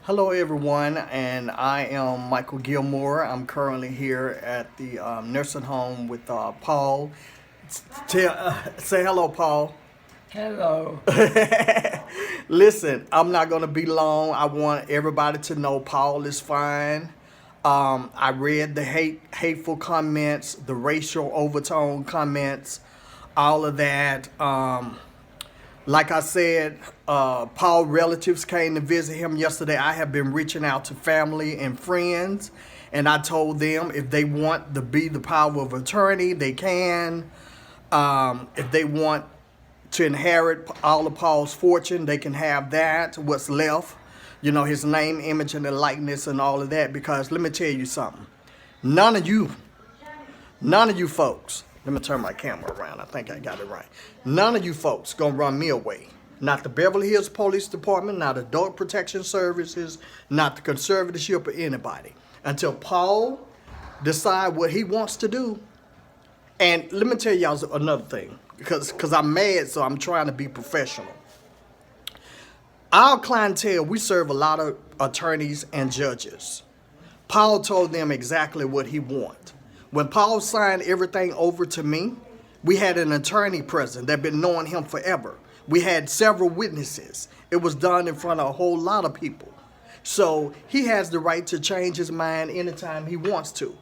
Hello, everyone, and I am Michael Gilmore. I'm currently here at the nursing home with Paul. Say hello, Paul. Hello. Listen, I'm not going to be long. I want everybody to know Paul is fine. I read the hateful comments, the racial overtone comments, all of that. Like I said, Paul relatives came to visit him yesterday. I have been reaching out to family and friends, and I told them if they want to be the power of attorney, they can. If they want to inherit all of Paul's fortune, they can have that, what's left. You know, his name, image, and the likeness and all of that. Because let me tell you something. None of you None of you folks, let me turn my camera around. I think I got it right. None of you folks gonna run me away. Not the Beverly Hills Police Department, not Adult Protection Services, not the conservatorship or anybody. Until Paul decide what he wants to do. And let me tell y'all another thing, because I'm mad, so I'm trying to be professional. Our clientele, we serve a lot of attorneys and judges. Paul told them exactly what he wanted. When Paul signed everything over to me, we had an attorney present that been knowing him forever. We had several witnesses. It was done in front of a whole lot of people. So he has the right to change his mind anytime he wants to.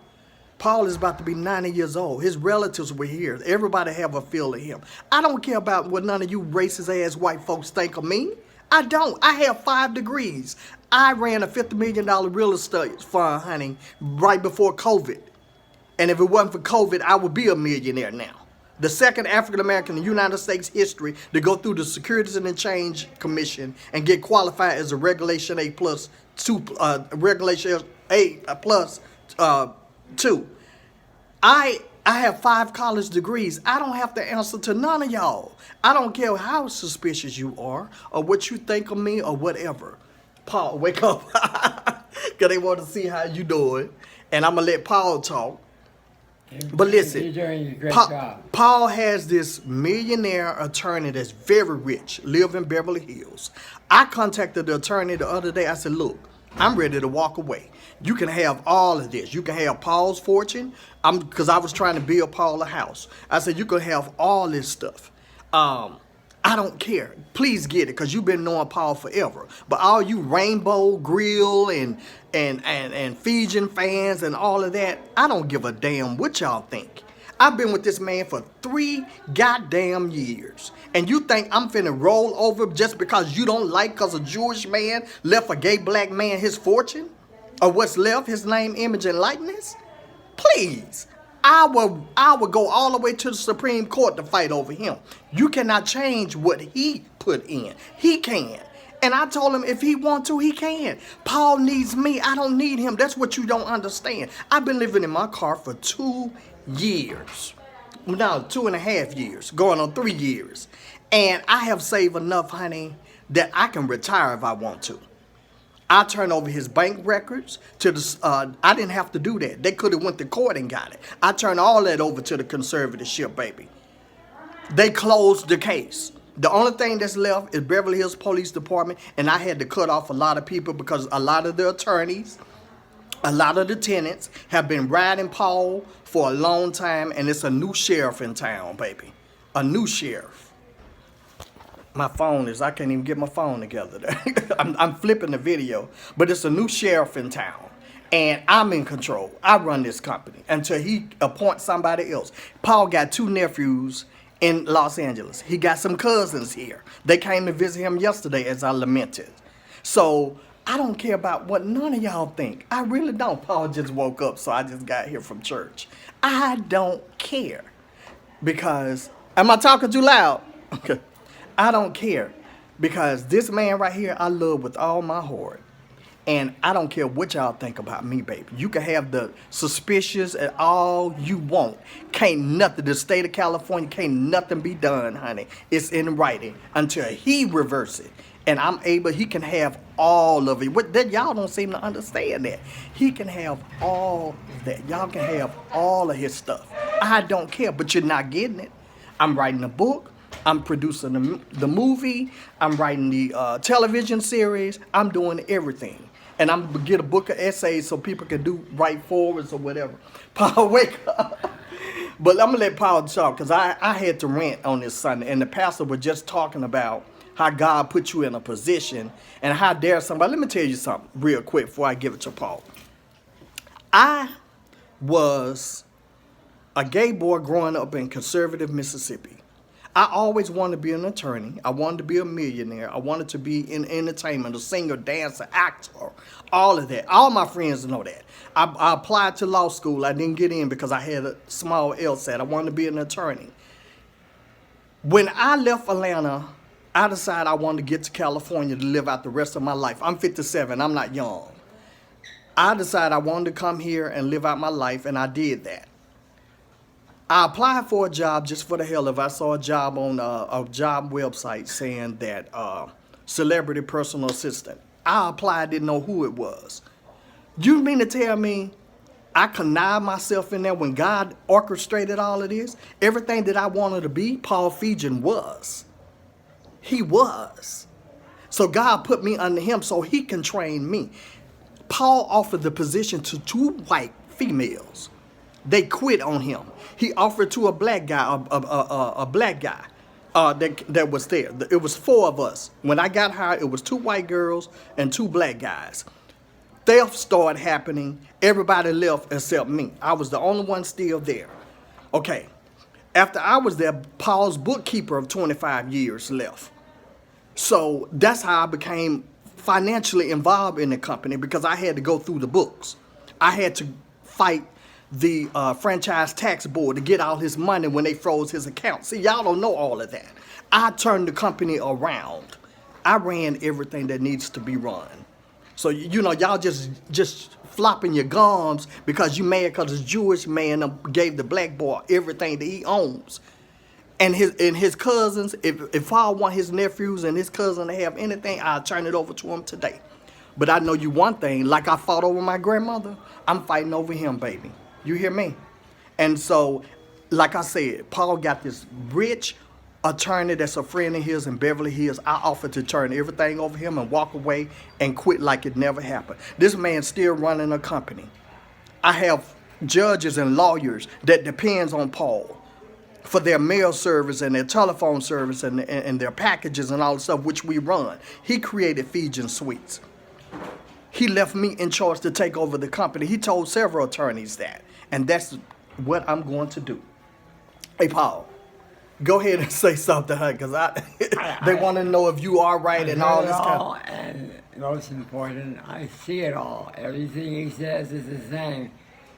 Paul is about to be 90 years old. His relatives were here. Everybody have a feel of him. I don't care about what none of you racist ass white folks think of me. I don't. I have 5 degrees. I ran a $50 million real estate fund, honey, right before COVID. And if it wasn't for COVID, I would be a millionaire now. The second African American in the United States history to go through the Securities and Exchange Commission and get qualified as a Regulation A plus two, Regulation A plus 2. I have 5 college degrees. I don't have to answer to none of y'all. I don't care how suspicious you are or what you think of me or whatever. Paul, wake up. Because they want to see how you doing. And I'm going to let Paul talk. But listen, You're doing a great job. Paul has this millionaire attorney that's very rich, live in Beverly Hills. I contacted the attorney the other day. I said, look, I'm ready to walk away. You can have all of this. You can have Paul's fortune. Because I was trying to build Paul a house. I said, you can have all this stuff. I don't care. Please get it, because you've been knowing Paul forever. But all you Rainbow Grill and Fegen fans and all of that, I don't give a damn what y'all think. I've been with this man for 3 goddamn years. And you think I'm finna roll over just because you don't like because a Jewish man left a gay black man his fortune? Or what's left, his name, image, and likeness? Please. I will go all the way to the Supreme Court to fight over him. You cannot change what he put in. He can. And I told him if he wants to, he can. Paul needs me. I don't need him. That's what you don't understand. I've been living in my car for 2 years. No, 2.5 years. Going on 3 years. And I have saved enough, honey, that I can retire if I want to. I turned over his bank records to the, I didn't have to do that. They could have went to court and got it. I turned all that over to the conservatorship, baby. They closed the case. The only thing that's left is Beverly Hills Police Department, and I had to cut off a lot of people because a lot of the attorneys, a lot of the tenants have been riding Paul for a long time, and it's a new sheriff in town, baby. A new sheriff. My phone is, I can't even get my phone together. I'm flipping the video, but it's a new sheriff in town. And I'm in control. I run this company until he appoints somebody else. Paul got 2 nephews in Los Angeles. He got some cousins here. They came to visit him yesterday, as I lamented. So I don't care about what none of y'all think. I really don't. Paul just woke up, so I just got here from church. I don't care. Because, am I talking too loud? Okay. I don't care, because this man right here I love with all my heart. And I don't care what y'all think about me, baby. You can have the suspicious and all you want. Can't nothing, the state of California, can't nothing be done, honey. It's in writing until he reverse it. And I'm able, he can have all of it. What that y'all don't seem to understand that. He can have all of that. Y'all can have all of his stuff. I don't care, but you're not getting it. I'm writing a book. I'm producing the movie. I'm writing the television series. I'm doing everything. And I'm gonna get a book of essays so people can write forwards or whatever. Paul, wake up. But I'm gonna let Paul talk because I had to rant on this Sunday, and the pastor was just talking about how God put you in a position and how dare somebody. Let me tell you something real quick before I give it to Paul. I was a gay boy growing up in conservative Mississippi. I always wanted to be an attorney. I wanted to be a millionaire. I wanted to be in entertainment, a singer, dancer, actor, all of that. All my friends know that. I applied to law school. I didn't get in because I had a small LSAT. I wanted to be an attorney. When I left Atlanta, I decided I wanted to get to California to live out the rest of my life. I'm 57. I'm not young. I decided I wanted to come here and live out my life, and I did that. I applied for a job just for the hell of it. I saw a job on a job website saying that celebrity personal assistant. I applied, didn't know who it was. You mean to tell me I connived myself in there when God orchestrated all of this? Everything that I wanted to be, Paul Fegen was. He was. So God put me under him so he can train me. Paul offered the position to 2 white females. They quit on him. He offered to a black guy, a black guy that was there. It was 4 of us. When I got hired, it was 2 white girls and 2 black guys. Theft started happening. Everybody left except me. I was the only one still there. Okay. After I was there, Paul's bookkeeper of 25 years left. So that's how I became financially involved in the company because I had to go through the books. I had to fight the franchise tax board to get all his money when they froze his account. See, y'all don't know all of that. I turned the company around. I ran everything that needs to be run. So, you know, y'all just flopping your gums because you mad because a Jewish man gave the black boy everything that he owns. And his cousins, if I want his nephews and his cousin to have anything, I'll turn it over to him today. But I know you one thing, like I fought over my grandmother, I'm fighting over him, baby. You hear me? And so, like I said, Paul got this rich attorney that's a friend of his in Beverly Hills. I offered to turn everything over him and walk away and quit like it never happened. This man's still running a company. I have judges and lawyers that depends on Paul for their mail service and their telephone service and their packages and all the stuff which we run. He created Fegen Suites. He left me in charge to take over the company. He told several attorneys that. And that's what I'm going to do. Hey, Paul, go ahead and say something, because they want to know if you are right and all this kind of... And most important, I see it all. Everything he says is the same.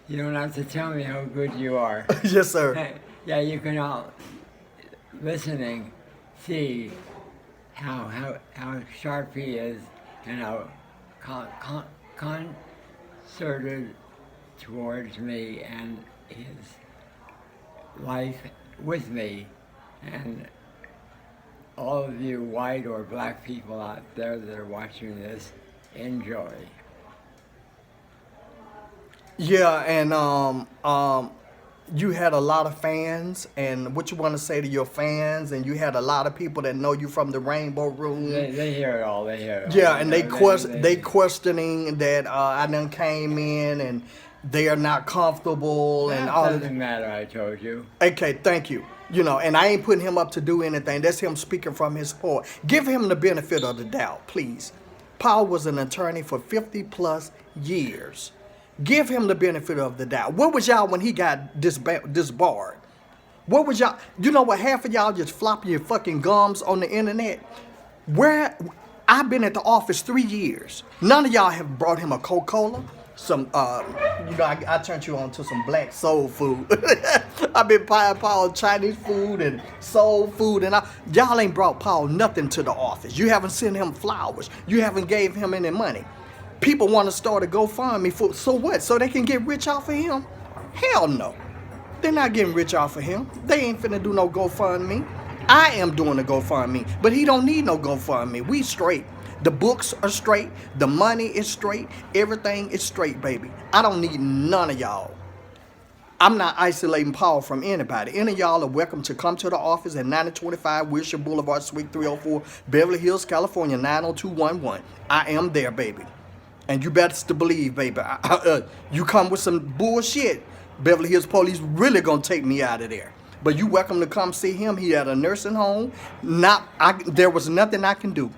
You don't have to tell me how good you are. Yes, sir. Yeah, you can all, listening, see how sharp he is and how concerted towards me and his life with me. And all of you white or black people out there that are watching this, enjoy. Yeah, and you had a lot of fans, and what you want to say to your fans, and you had a lot of people that know you from the Rainbow Room. They hear it all, they hear it all. Yeah, and they questioning that I done came in and they are not comfortable and all That of doesn't matter, I told you. Okay, thank you. You know, and I ain't putting him up to do anything. That's him speaking from his heart. Give him the benefit of the doubt, please. Paul was an attorney for 50 plus years. Give him the benefit of the doubt. Where was y'all when he got disbarred? Where was y'all? You know what? Half of y'all just flopping your fucking gums on the internet. Where? I've been at the office 3 years. None of y'all have brought him a Coca-Cola. Some, I turned you on to some black soul food. I've been buying Paul Chinese food and soul food, and y'all ain't brought Paul nothing to the office. You haven't sent him flowers. You haven't gave him any money. People want to start a GoFundMe for, so what? So they can get rich off of him? Hell no. They're not getting rich off of him. They ain't finna do no GoFundMe. I am doing a GoFundMe, but he don't need no GoFundMe. We straight. The books are straight. The money is straight. Everything is straight, baby. I don't need none of y'all. I'm not isolating Paul from anybody. Any of y'all are welcome to come to the office at 9025 Wilshire Boulevard, Suite 304, Beverly Hills, California, 90211. I am there, baby. And you better to believe, baby, you come with some bullshit, Beverly Hills Police really gonna take me out of there. But you welcome to come see him. He at a nursing home. There was nothing I can do.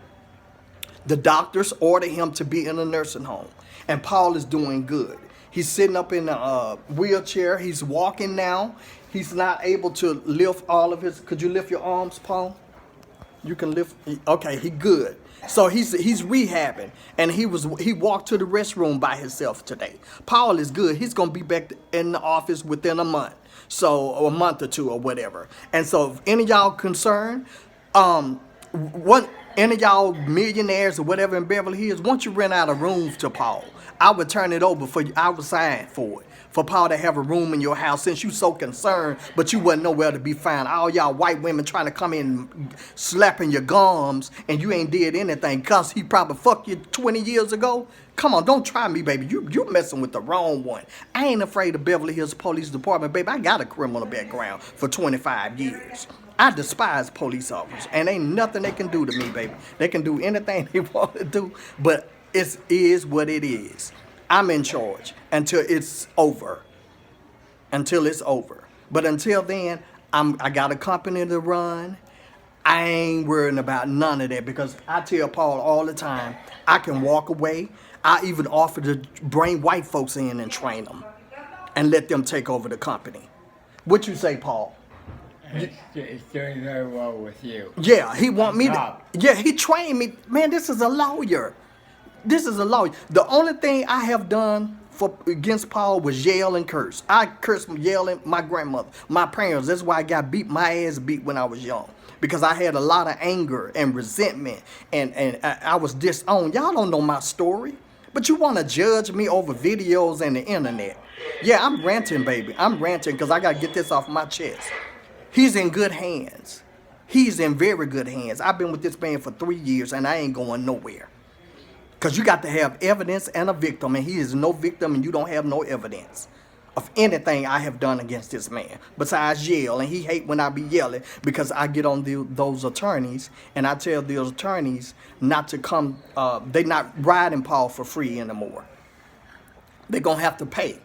The doctors ordered him to be in a nursing home. And Paul is doing good. He's sitting up in a wheelchair. He's walking now. He's not able to lift all of his. Could you lift your arms, Paul? You can lift. Okay, he good. So he's rehabbing, and he walked to the restroom by himself today. Paul is good. He's gonna be back in the office within a month, or a month or two or whatever. And so, if any of y'all concerned, any of y'all millionaires or whatever in Beverly Hills, once you rent out a room to Paul, I would turn it over for you. I would sign for it. For Paul to have a room in your house, since you so concerned, but you wasn't nowhere to be found. All y'all white women trying to come in slapping your gums, and you ain't did anything because he probably fucked you 20 years ago. Come on, don't try me, baby. You messing with the wrong one. I ain't afraid of Beverly Hills Police Department, baby. I got a criminal background for 25 years. I despise police officers, and ain't nothing they can do to me, baby. They can do anything they want to do, but it is what it is. I'm in charge until it's over. Until it's over. But until then, I got a company to run. I ain't worrying about none of that because I tell Paul all the time, I can walk away. I even offer to bring white folks in and train them and let them take over the company. What you say, Paul? It's doing very well with you. Yeah, he want me to. Yeah, he trained me. Man, this is a lawyer. This is a lawyer. The only thing I have done against Paul was yell and curse. I cursed, yelling my grandmother, my parents. That's why I got my ass beat when I was young. Because I had a lot of anger and resentment, and I was disowned. Y'all don't know my story, but you want to judge me over videos and the internet. Yeah, I'm ranting, baby. I'm ranting because I got to get this off my chest. He's in good hands. He's in very good hands. I've been with this man for 3 years, and I ain't going nowhere. Because you got to have evidence and a victim, and he is no victim, and you don't have no evidence of anything I have done against this man besides yell. And he hate when I be yelling because I get on those attorneys, and I tell those attorneys not to come. They not riding Paul for free anymore. They're going to have to pay.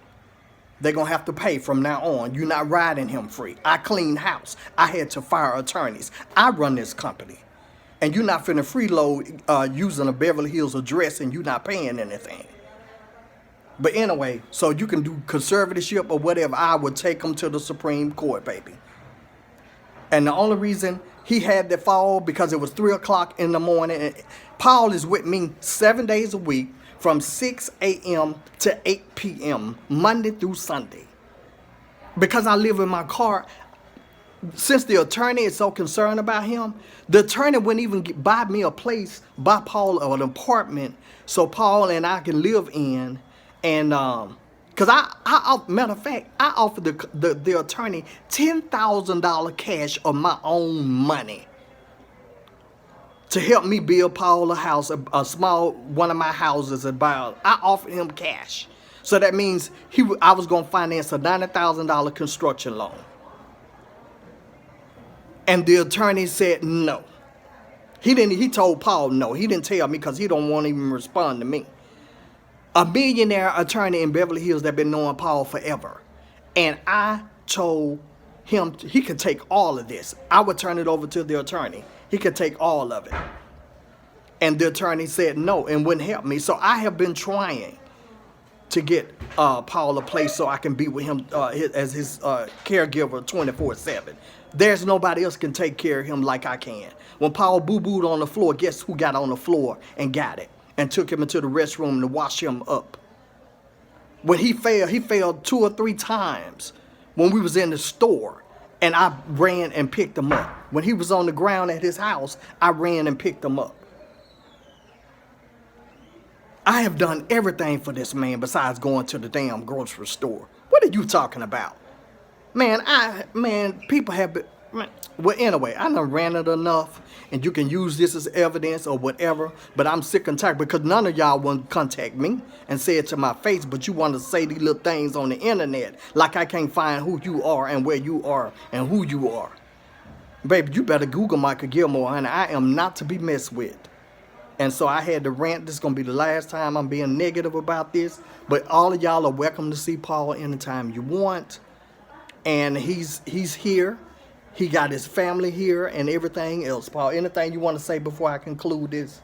They're going to have to pay from now on. You're not riding him free. I clean house. I had to fire attorneys. I run this company. And you're not finna freeload using a Beverly Hills address and you're not paying anything. But anyway, so you can do conservatorship or whatever. I would take him to the Supreme Court, baby. And the only reason he had to fall because it was 3 o'clock in the morning. And Paul is with me 7 days a week from 6 a.m. to 8 p.m. Monday through Sunday. Because I live in my car. Since the attorney is so concerned about him, the attorney wouldn't even buy me a place, buy Paul an apartment, so Paul and I can live in. And because matter of fact, I offered the attorney $10,000 cash of my own money to help me build Paul a house, a small one of my houses. I offered him cash, so that means I was gonna finance a $90,000 construction loan. And the attorney said no. He told Paul no. He didn't tell me because he don't want to even respond to me. A millionaire attorney in Beverly Hills that been knowing Paul forever. And I told him he could take all of this. I would turn it over to the attorney. He could take all of it. And the attorney said no and wouldn't help me. So I have been trying to get Paul a place so I can be with him as his caregiver 24/7. There's nobody else can take care of him like I can. When Paul boo-booed on the floor, guess who got on the floor and got it? And took him into the restroom to wash him up. When he failed 2 or 3 times when we was in the store. And I ran and picked him up. When he was on the ground at his house, I ran and picked him up. I have done everything for this man besides going to the damn grocery store. What are you talking about? Man, people have been, well, anyway, I done ran it enough, and you can use this as evidence or whatever, but I'm sick and tired because none of y'all want to contact me and say it to my face, but you want to say these little things on the internet like I can't find who you are and where you are and who you are. Baby, you better Google Michael Gilmore, honey. I am not to be messed with. And so I had to rant. This is going to be the last time I'm being negative about this. But all of y'all are welcome to see Paul anytime you want. And he's here. He got his family here and everything else. Paul, anything you want to say before I conclude this?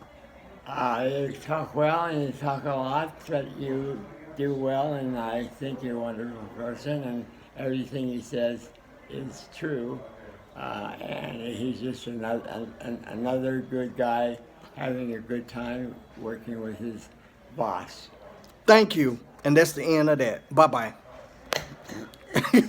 You talk well and you talk a lot, but you do well, and I think you're a wonderful person, and everything he says is true. And he's just another good guy having a good time working with his boss. Thank you. And that's the end of that. Bye-bye.